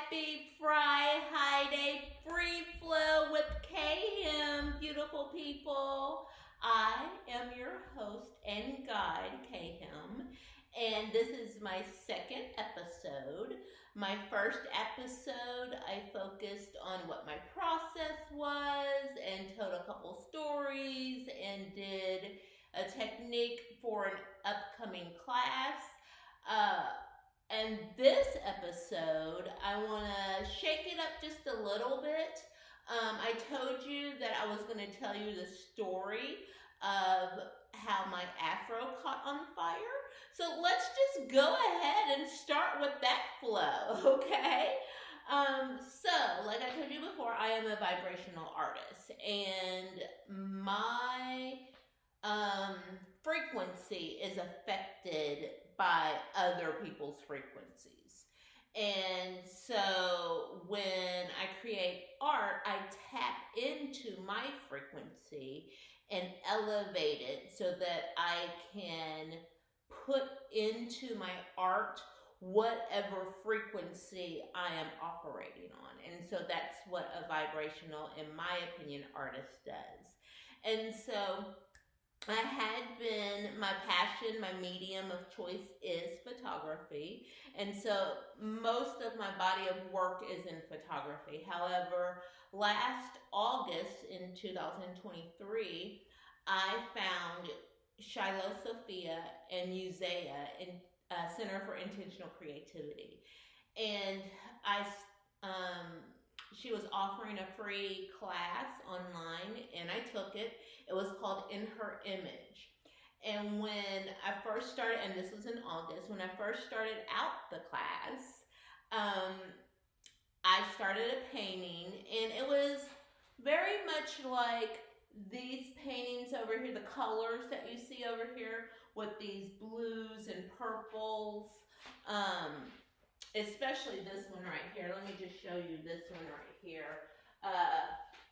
Happy Friday, free flow with K-Him, beautiful people. I am your host and guide, K-Him, and this is my second episode. My first episode, I focused on what my process was and told a couple stories and did a technique for an upcoming class. And this episode, I want to shake it up just a little bit. I told you that I was going to tell you the story of how my Afro caught on fire. So let's just go ahead and start with that flow, okay? So, like I told you before, I am a vibrational artist, and my frequency is affected by other people's frequencies. And so when I create art, I tap into my frequency and elevate it so that I can put into my art whatever frequency I am operating on. And so that's what a vibrational, in my opinion, artist does. And so I had been, my passion, my medium of choice is photography. And so most of my body of work is in photography. However, last August in 2023, I found Shiloh Sophia and Musea in Center for Intentional Creativity. And she was offering a free class online, and I took it. It was called In Her Image. And when I first started, and this was in August, when I first started out the class, I started a painting, and it was very much like these paintings over here, the colors that you see over here with these blues and purples, especially this one right here. Let me just show you this one right here.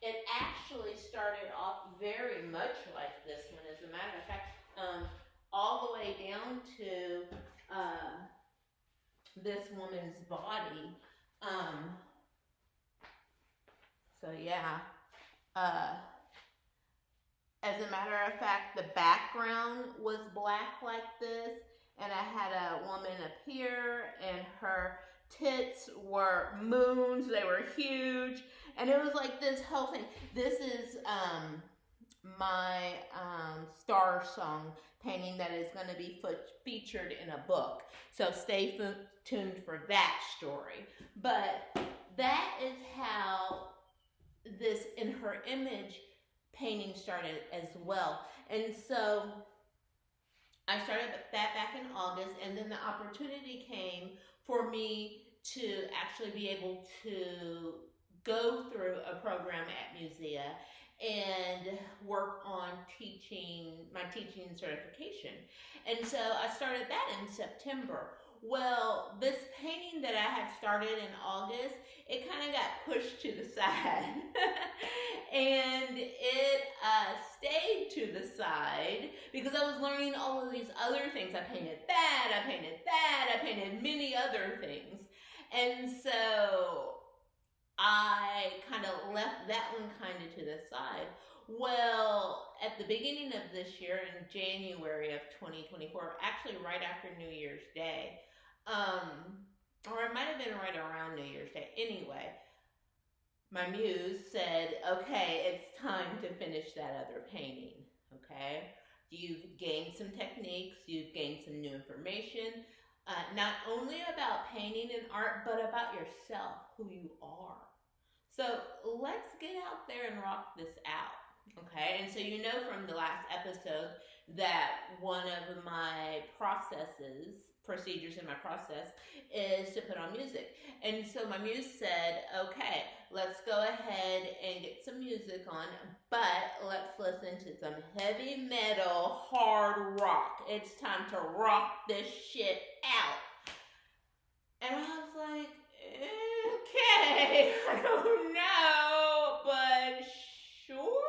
It actually started off very much like this one. As a matter of fact, all the way down to this woman's body. So yeah. As a matter of fact, the background was black like this, and I had a woman appear, and her tits were moons. They were huge, and it was like this whole thing. This is my Star Song painting that is going to be featured in a book. So stay tuned for that story. But that is how this In Her Image painting started as well. And so I started that back in August, and then the opportunity came for me to actually be able to go through a program at Musea and work on my teaching certification. And so I started that in September. Well, this painting that I had started in August, it kind of got pushed to the side. And it stayed to the side because I was learning all of these other things. I painted that, I painted many other things. And so I kind of left that one kind of to the side. Well, at the beginning of this year, in January of 2024, actually right after New Year's Day, or it might have been right around New Year's Day. Anyway, my muse said, okay, it's time to finish that other painting, okay? You've gained some techniques, you've gained some new information, not only about painting and art, but about yourself, who you are. So let's get out there and rock this out, okay? And so you know from the last episode that one of my procedures in my process is to put on music. And so my muse said, okay, let's go ahead and get some music on, but let's listen to some heavy metal, hard rock. It's time to rock this shit out. And I was like, okay, I don't know, but sure.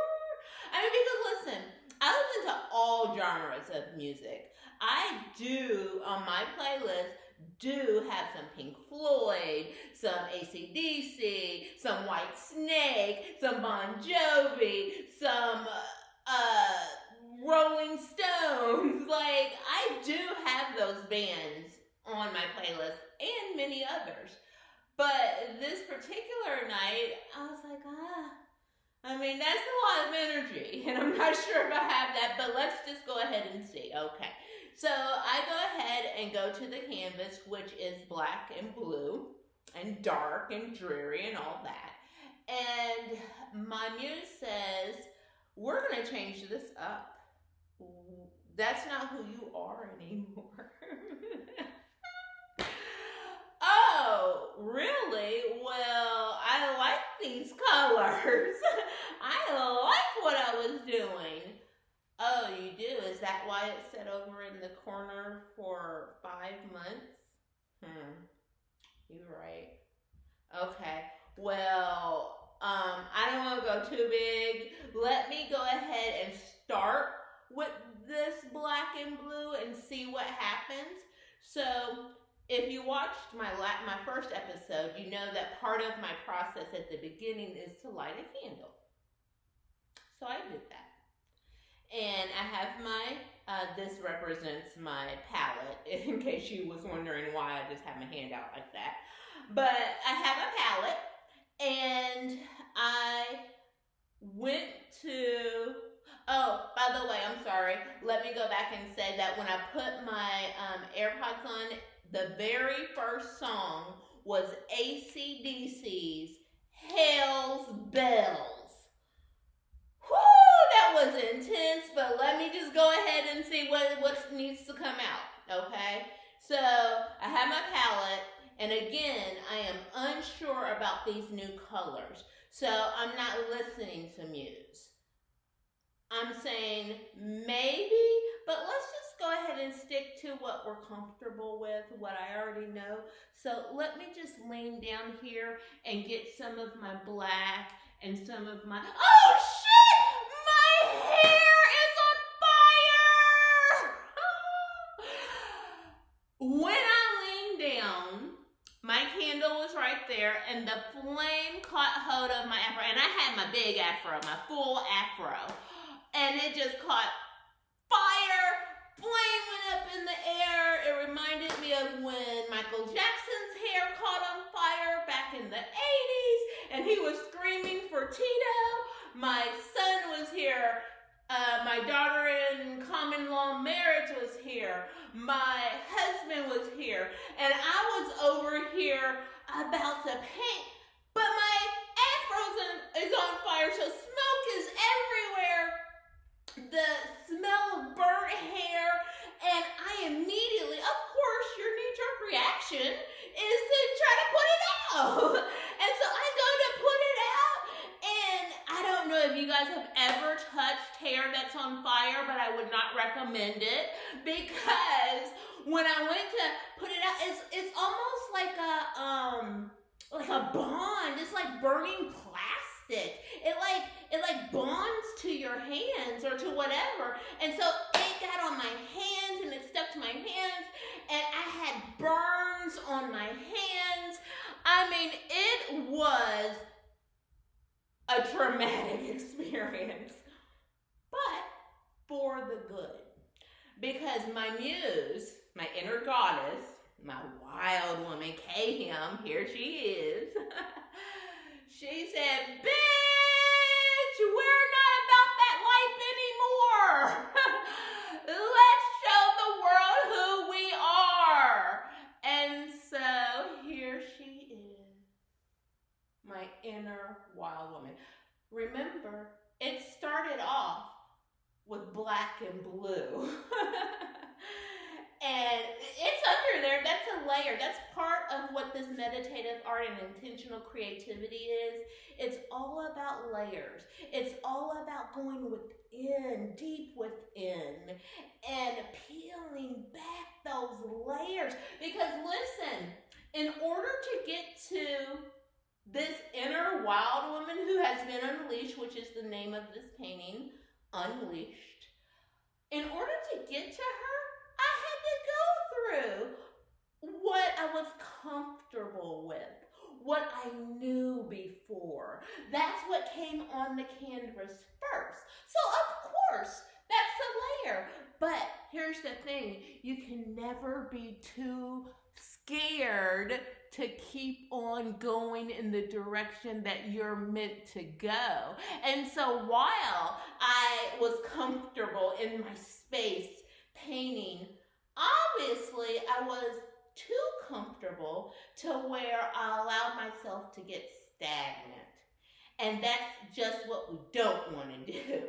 I mean, because listen, I listen to all genres of music. I do, on my playlist, do have some Pink Floyd, some AC/DC, some White Snake, some Bon Jovi, some Rolling Stones. Like, I do have those bands on my playlist and many others. But this particular night, I was like, I mean, that's a lot of energy, and I'm not sure if I have that, but let's just go ahead and see. Okay, so I go ahead and go to the canvas, which is black and blue and dark and dreary and all that. And my muse says, we're going to change this up. That's not who you are anymore. Oh, really? Well, I like these colors. I like what I was doing. Oh, you do? Is that why it sat over in the corner for 5 months? You're right. Okay. Well, I don't want to go too big. Let me go ahead and start with this black and blue and see what happens. So, if you watched my first episode, you know that part of my process at the beginning is to light a candle. So I did that. And I have my, this represents my palette, in case you was wondering why I just have my hand out like that. But I have a palette, and I went to, oh, by the way, I'm sorry. Let me go back and say that when I put my AirPods on, the very first song was AC/DC's Hell's Bells. Whoo, that was intense, but let me just go ahead and see what needs to come out, okay? So, I have my palette, and again, I am unsure about these new colors. So, I'm not listening to Muse. I'm saying maybe, but let's just go ahead and stick to what we're comfortable with, what I already know. So let me just lean down here and get some of my black and some of my, oh shit! My hair is on fire! When I leaned down, my candle was right there, and the flame caught hold of my afro, and I had my big afro, my full afro. And it just caught fire, flame went up in the air. It reminded me of when Michael Jackson's hair caught on fire back in the 80s, and he was screaming for Tito. My son was here. My daughter in common law marriage was here. My husband was here. And I was over here about to paint, but my afro is on fire, so smoke is everywhere. The smell of burnt hair, and I immediately, of course, your knee-jerk reaction is to try to put it out. And so I go to put it out, and I don't know if you guys have ever touched hair that's on fire, but I would not recommend it, because when I went to put it out, it's almost like a bond. It's like burning plastic. It like bonds to your hands or to whatever. And so it got on my hands, and it stuck to my hands, and I had burns on my hands. I mean, it was a traumatic experience, but for the good. Because my muse, my inner goddess, my wild woman, K-Him, here she is. She said, bitch, we're not about that life anymore. Let's show the world who we are. And so here she is, my inner wild woman. Remember, it started off with black and blue. And it's under there. That's a layer. That's part of what this meditative art and intentional creativity is. It's all about layers. It's all about going within, deep within, and peeling back those layers. Because listen, in order to get to this inner wild woman who has been unleashed, which is the name of this painting, Unleashed, in order to get to her, I had to go through what I was comfortable with, what I knew before. That's what came on the canvas first. So of course, that's a layer. But here's the thing, you can never be too scared to keep on going in the direction that you're meant to go. And so while I was comfortable in my space painting, obviously I was too comfortable to where I allowed myself to get stagnant. And that's just what we don't want to do.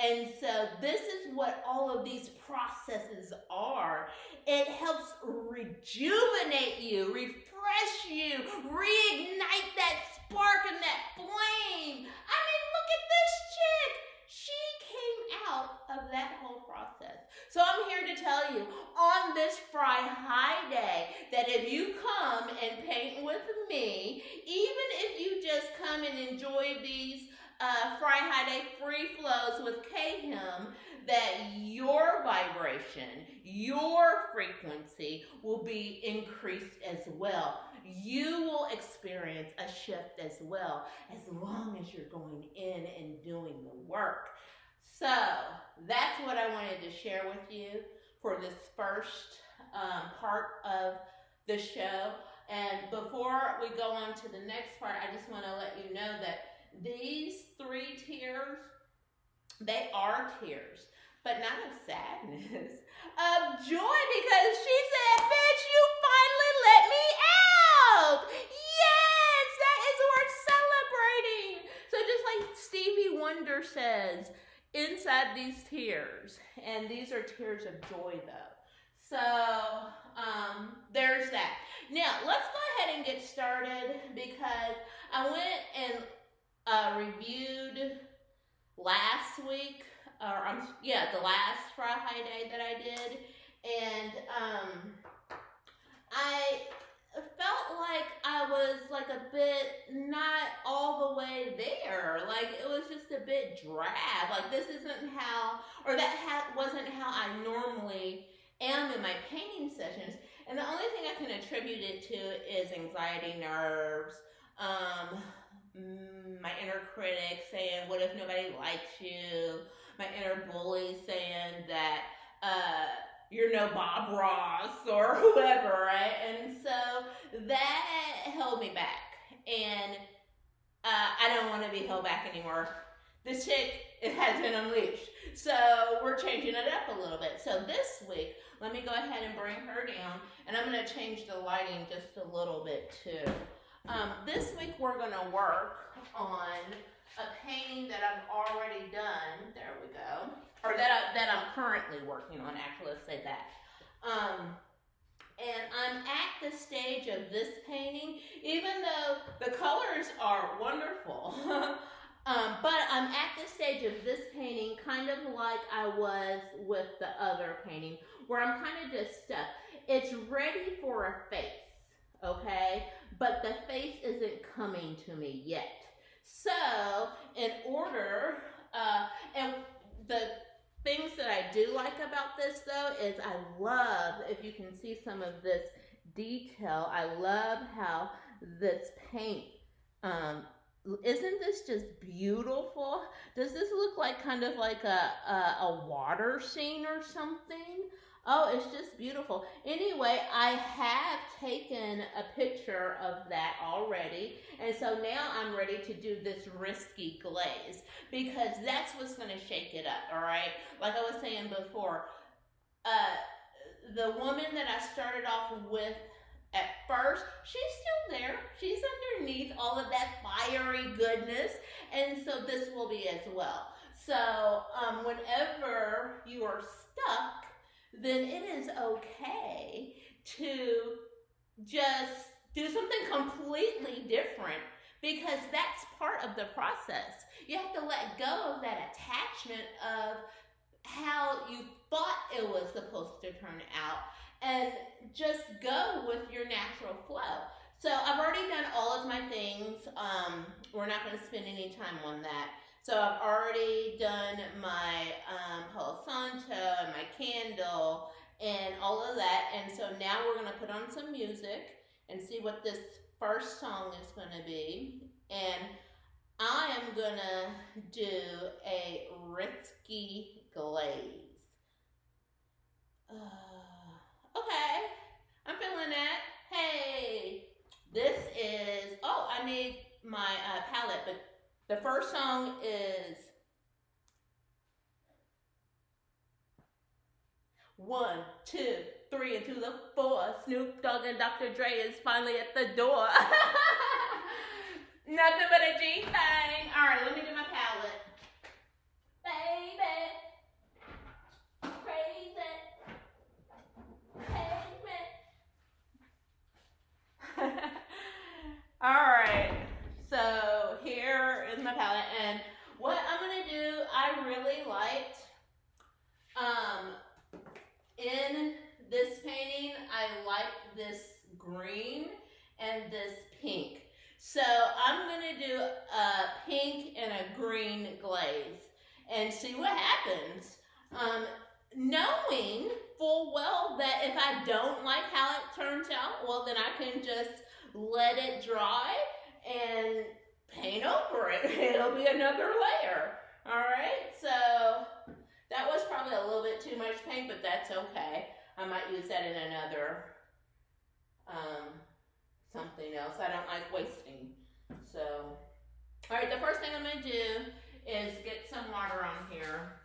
And so this is what all of these processes are. It helps rejuvenate you, refresh you, reignite that spark and that flame. I mean, look at this chick. She came out of that whole process. So I'm here to tell you on this Fry High Day that if you come and paint with me, even if you just come and enjoy these Fry High Day free flows with Kahim, that your vibration, your frequency will be increased as well. You will experience a shift as well, as long as you're going in and doing the work. So that's what I wanted to share with you for this first part of the show. And before we go on to the next part, I just want to let you know that these 3 tears, they are tears, but not of sadness, of joy, because she said, bitch, you finally let me out. Yes, that is worth celebrating. So just like Stevie Wonder says, inside these tears, and these are tears of joy though. So there's that. Now let's go ahead and get started, because I went and reviewed last week, the last Fry High Day that I did, and I felt like I was like a bit not all the way there. Like it was just a bit drab. Like this isn't how, or that wasn't how I normally am in my painting sessions. And the only thing I can attribute it to is anxiety, nerves, my inner critic saying, what if nobody likes you? My inner bully saying that you're no Bob Ross or whoever, right? And so that held me back. And I don't want to be held back anymore. This chick, it has been unleashed. So we're changing it up a little bit. So this week, let me go ahead and bring her down. And I'm going to change the lighting just a little bit too. This week we're going to work on a painting that I've already done. There we go. Or that I'm currently working on, actually, let's say that. And I'm at the stage of this painting, even though the colors are wonderful, but I'm at the stage of this painting kind of like I was with the other painting, where I'm kind of just stuck. It's ready for a face, okay? But the face isn't coming to me yet. So, in order, and the things that I do like about this though is I love, if you can see some of this detail, I love how this paint, isn't this just beautiful? Does this look like kind of like a water scene or something? Oh, it's just beautiful. Anyway, I have taken a picture of that already. And so now I'm ready to do this risky glaze, because that's what's going to shake it up, all right? Like I was saying before, the woman that I started off with at first, she's still there. She's underneath all of that fiery goodness. And so this will be as well. So whenever you are stuck, then it is okay to just do something completely different, because that's part of the process. You have to let go of that attachment of how you thought it was supposed to turn out and just go with your natural flow. So I've already done all of my things. We're not going to spend any time on that. So I've already done my Palo Santo and my candle and all of that. And so now we're going to put on some music. and see what this first song is going to be. And I am going to do a risky glaze. Okay, I'm feeling that. Hey, this is, oh, I need my palette, but the first song is 1, 2, 3, and to the 4. Snoop Dogg and Dr. Dre is finally at the door. Nothing but a G thing. All right, let me do my palette. Baby, crazy, pavement. All right, so here is my palette, and what I'm gonna do, I really liked, in this painting, I liked this green and this pink. So I'm gonna do a pink and a green glaze and see what happens. Knowing full well that if I don't like how it turns out, well then I can just let it dry and paint over it. It'll be another layer. All right, so that was probably a little bit too much paint, but that's okay. I might use that in another something else. I don't like wasting. So, all right, the first thing I'm gonna do is get some water on here.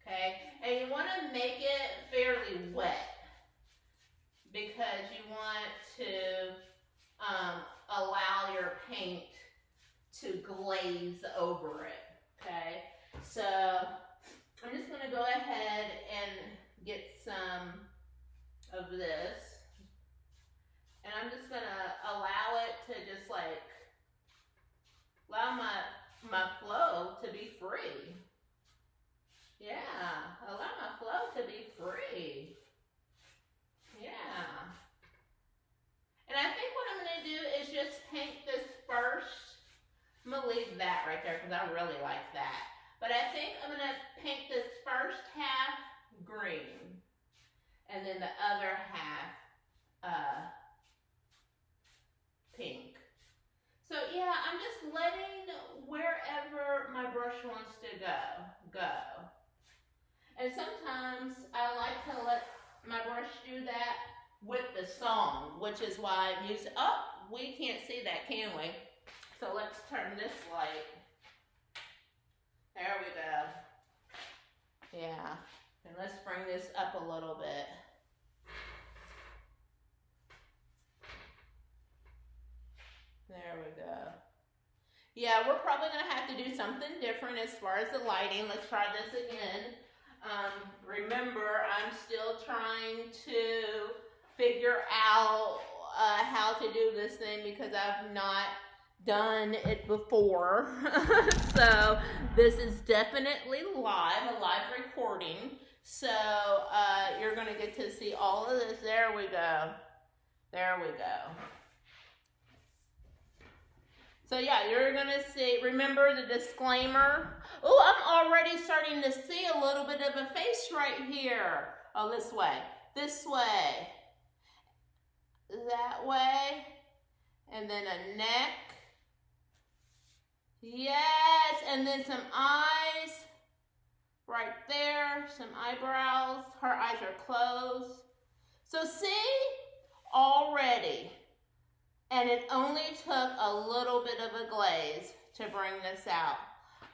Okay, and you want to make it fairly wet because you want to allow your paint to glaze over it. Okay, so I'm just going to go ahead and get some of this, and I'm just going to allow it to just like allow my flow to be free. Yeah, allow my flow to be free. Yeah. And I think what I'm going to do is just paint this first. I'm going to leave that right there because I really like that. But I think I'm going to paint this first half green and then the other half pink. So yeah, I'm just letting wherever my brush wants to go. And sometimes I like to let my brush do that with the song, which is why music, oh, we can't see that, can we? So let's turn this light. There we go. Yeah, and let's bring this up a little bit. There we go. Yeah, we're probably gonna have to do something different as far as the lighting. Let's try this again. Remember, I'm still trying to figure out how to do this thing because I've not done it before. So this is definitely live, a live recording. So you're gonna get to see all of this. There we go. There we go. So yeah, you're gonna see, remember the disclaimer? Oh, I'm already starting to see a little bit of a face right here. Oh, this way, that way, and then a neck. Yes, and then some eyes right there, some eyebrows. Her eyes are closed. So see, already. And it only took a little bit of a glaze to bring this out.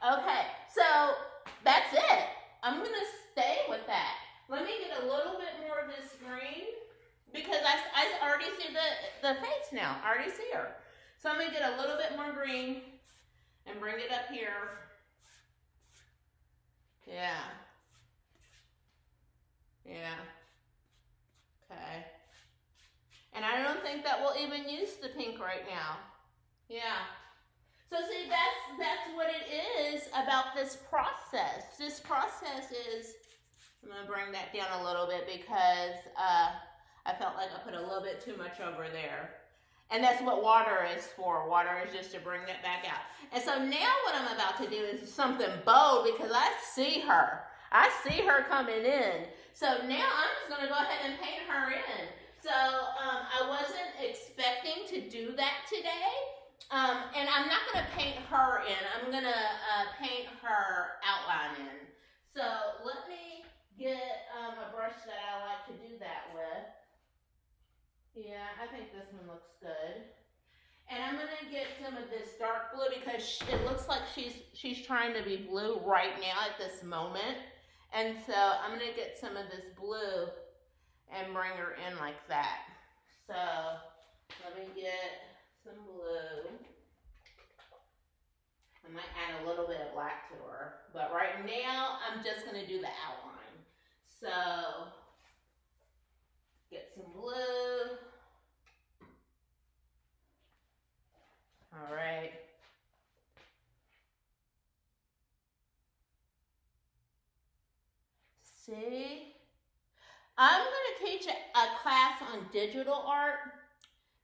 Okay, so that's it. I'm gonna stay with that. Let me get a little bit more of this green because I already see the face now. I already see her. So I'm gonna get a little bit more green and bring it up here. Yeah. Yeah. Okay. And I don't think that we'll even use the pink right now. Yeah. So see, that's what it is about this process. This process is, I'm going to bring that down a little bit because I felt like I put a little bit too much over there. And that's what water is for. Water is just to bring that back out. And so now what I'm about to do is something bold because I see her. I see her coming in. So now I'm just going to go ahead and paint her in. So I wasn't expecting to do that today. And I'm not going to paint her in. I'm going to paint her outline in. So let me get a brush that I like to do that with. Yeah, I think this one looks good. And I'm going to get some of this dark blue because it looks like she's trying to be blue right now at this moment. And so I'm going to get some of this blue and bring her in like that. So let me get some blue. I might add a little bit of black to her. But right now, I'm just going to do the outline. So get some blue. All right. See? I'm going to teach a class on digital art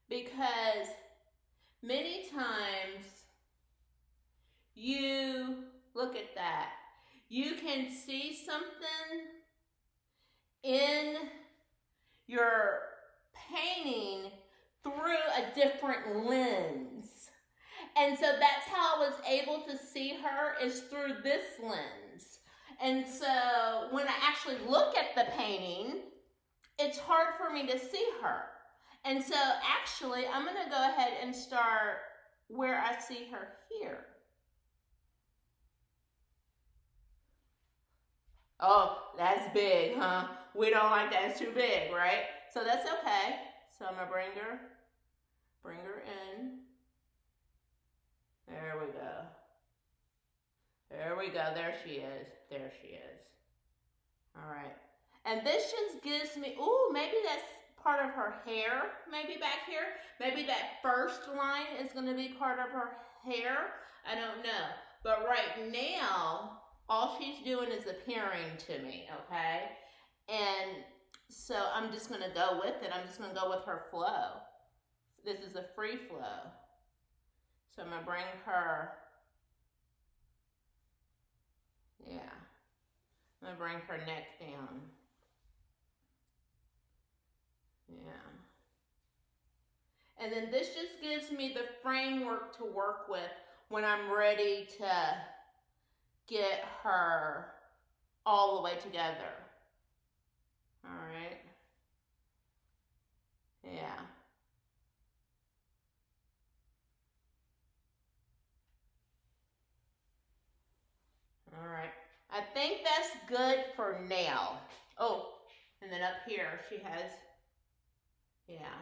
because many times you look at that. You can see something in your painting through a different lens. And so that's how I was able to see her, is through this lens. And so when I actually look at the painting, it's hard for me to see her. And so actually, I'm going to go ahead and start where I see her here. Oh, that's big, huh? We don't like that. It's too big, right? So that's okay. So I'm going to bring her in. There we go. There we go. There she is. There she is. All right. And this just gives me, ooh, maybe that's part of her hair, maybe back here. Maybe that first line is going to be part of her hair. I don't know. But right now, all she's doing is appearing to me, okay? And so I'm just going to go with it. I'm just going to go with her flow. This is a free flow. So I'm going to bring her, yeah. I'm going to bring her neck down. Yeah. And then this just gives me the framework to work with when I'm ready to get her all the way together. All right. Yeah. All right. I think that's good for now. Oh, and then up here she has, yeah.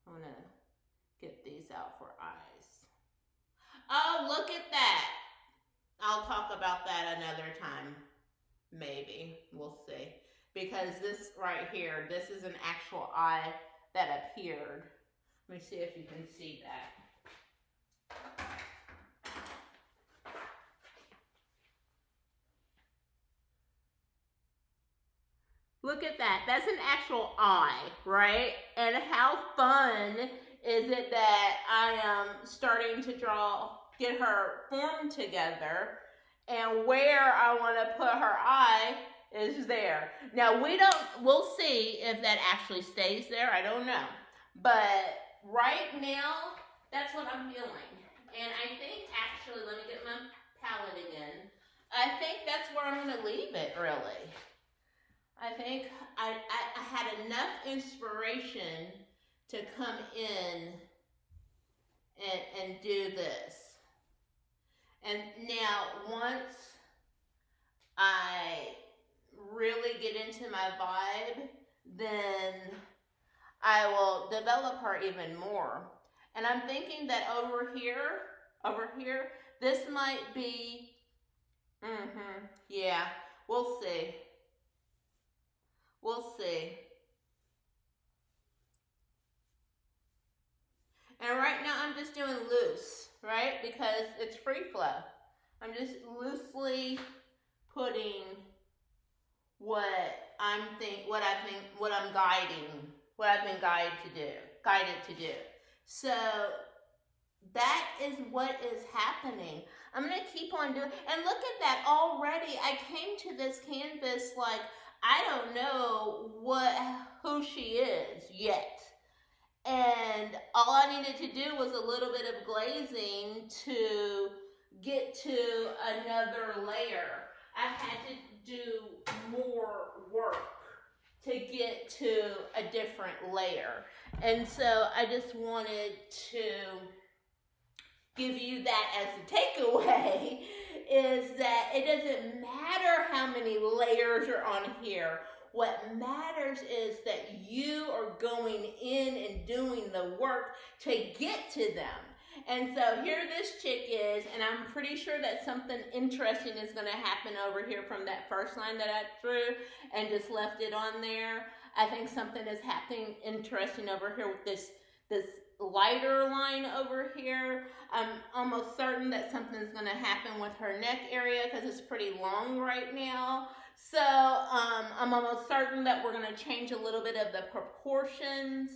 I'm gonna get these out for eyes. Oh, look at that. I'll talk about that another time. Maybe. We'll see. Because this right here, this is an actual eye that appeared. Let me see if you can see that. Look at that. That's an actual eye, right? And how fun is it that I am starting to get her formed together, and where I want to put her eye is there. Now we'll see if that actually stays there. I don't know. But right now, that's what I'm feeling. And I think actually, let me get my palette again. I think that's where I'm going to leave it, really. I think I had enough inspiration to come in and do this. And now once I really get into my vibe, then I will develop her even more. And I'm thinking that over here, this might be, yeah, we'll see. We'll see. And right now I'm just doing loose, right? Because it's free flow. I'm just loosely putting what I've been guided to do. So that is what is happening. I'm going to keep on doing, and look at that already. I came to this canvas like I don't know who she is yet. And all I needed to do was a little bit of glazing to get to another layer. I had to do more work to get to a different layer. And so I just wanted to give you that as a takeaway, is that it doesn't matter how many layers are on here. What matters is that you are going in and doing the work to get to them. And so here this chick is, and I'm pretty sure that something interesting is going to happen over here from that first line that I drew and just left it on there. I think something is happening interesting over here with this lighter line over here. I'm almost certain that something's going to happen with her neck area because it's pretty long right now. So I'm almost certain that we're going to change a little bit of the proportions.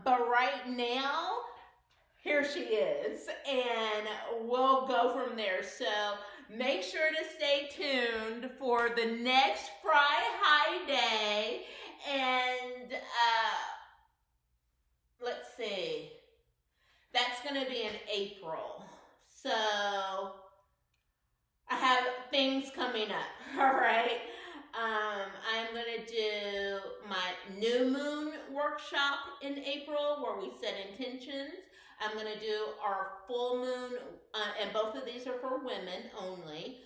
But right now, here she is, and we'll go from there. So make sure to stay tuned for the next Fry High Day. And let's see, that's going to be in April. So I have things coming up, all right? I'm going to do my new moon workshop in April where we set intentions. I'm going to do our full moon, and both of these are for women only.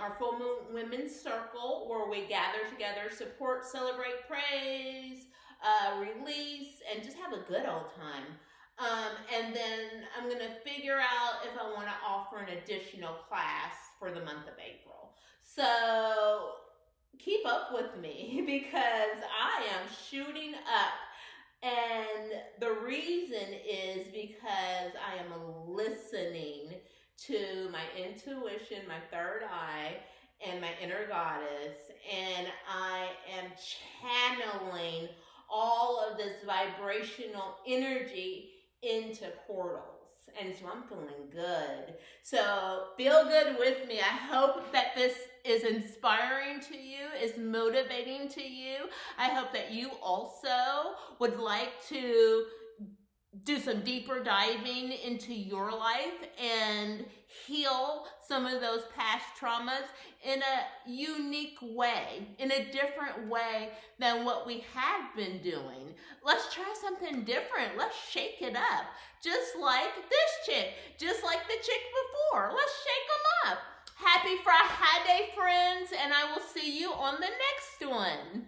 Our full moon women's circle where we gather together, support, celebrate, praise, release, and just have a good old time. And then I'm going to figure out if I want to offer an additional class for the month of April. So keep up with me because I am shooting up. And the reason is because I am listening to my intuition, my third eye, and my inner goddess. And I am channeling all of this vibrational energy into portals. And so I'm feeling good. So feel good with me. I hope that this is inspiring to you, is motivating to you. I hope that you also would like to do some deeper diving into your life and heal some of those past traumas in a unique way, in a different way than what we have been doing. Let's try something different. Let's shake it up. Just like this chick, just like the chick before. Let's shake them up. Happy Friday, friends, and I will see you on the next one.